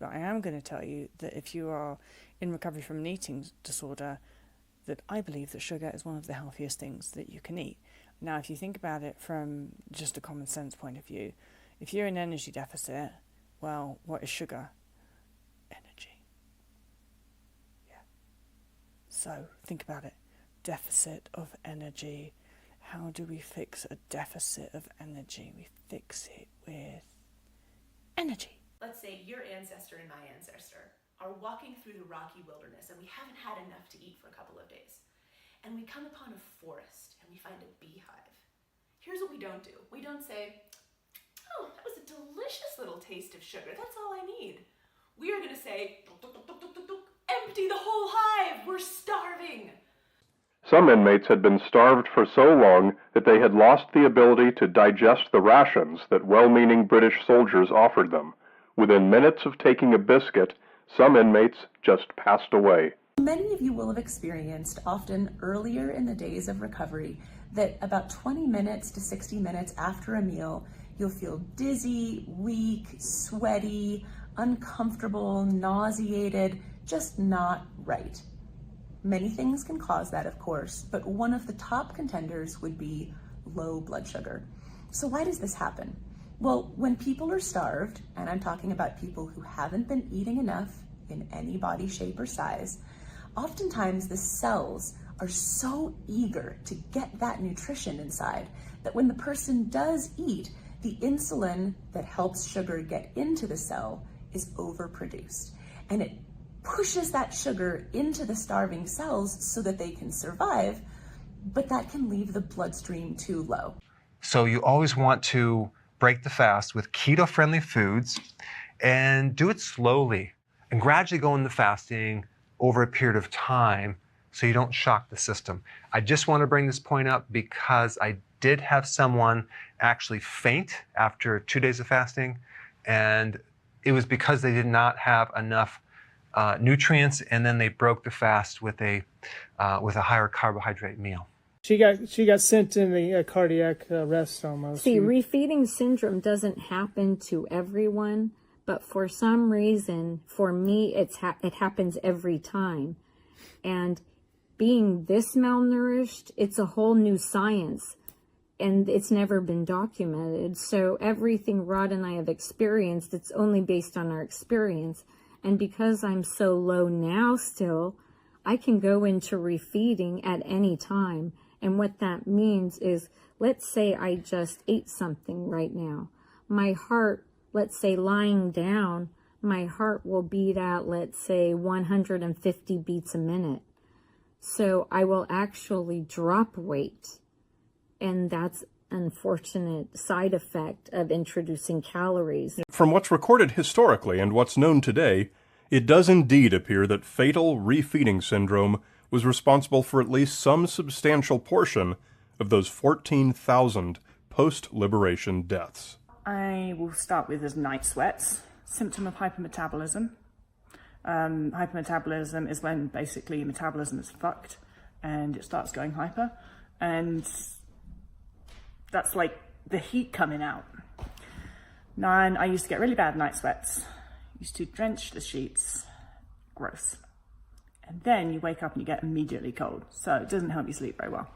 But I am going to tell you that if you are in recovery from an eating disorder, that I believe that sugar is one of the healthiest things that you can eat. Now, if you think about it from just a common sense point of view, if you're in energy deficit, well, what is sugar? Energy. Yeah. So think about it. Deficit of energy. How do we fix a deficit of energy? We fix it with energy. Let's say your ancestor and my ancestor are walking through the rocky wilderness and we haven't had enough to eat for a couple of days. And we come upon a forest and we find a beehive. Here's what we don't do. We don't say, oh, that was a delicious little taste of sugar. That's all I need. We are going to say, empty the whole hive. We're starving. Some inmates had been starved for so long that they had lost the ability to digest the rations that well-meaning British soldiers offered them. Within minutes of taking a biscuit, some inmates just passed away. Many of you will have experienced, often earlier in the days of recovery, that about 20 minutes to 60 minutes after a meal, you'll feel dizzy, weak, sweaty, uncomfortable, nauseated, just not right. Many things can cause that, of course, but one of the top contenders would be low blood sugar. So why does this happen? Well, when people are starved, and I'm talking about people who haven't been eating enough in any body shape or size, oftentimes the cells are so eager to get that nutrition inside that when the person does eat, the insulin that helps sugar get into the cell is overproduced. And it pushes that sugar into the starving cells so that they can survive, but that can leave the bloodstream too low. So you always want to break the fast with keto-friendly foods and do it slowly and gradually go into fasting over a period of time so you don't shock the system. I just want to bring this point up because I did have someone actually faint after 2 days of fasting, and it was because they did not have enough nutrients, and then they broke the fast with a higher carbohydrate meal. She got sent in the cardiac arrest almost. See, refeeding syndrome doesn't happen to everyone, but for some reason, for me, it happens every time. And being this malnourished, it's a whole new science, and it's never been documented. So everything Rod and I have experienced, it's only based on our experience. And because I'm so low now still, I can go into refeeding at any time. And what that means is, let's say I just ate something right now. My heart, let's say lying down, my heart will beat at, let's say, 150 beats a minute. So I will actually drop weight. And that's an unfortunate side effect of introducing calories. From what's recorded historically and what's known today, it does indeed appear that fatal refeeding syndrome was responsible for at least some substantial portion of those 14,000 post-liberation deaths. I will start with as night sweats, symptom of hypermetabolism. Hypermetabolism is when basically your metabolism is fucked and it starts going hyper, and that's like the heat coming out. Now, I used to get really bad night sweats, used to drench the sheets, gross. And then you wake up and you get immediately cold, so it doesn't help you sleep very well.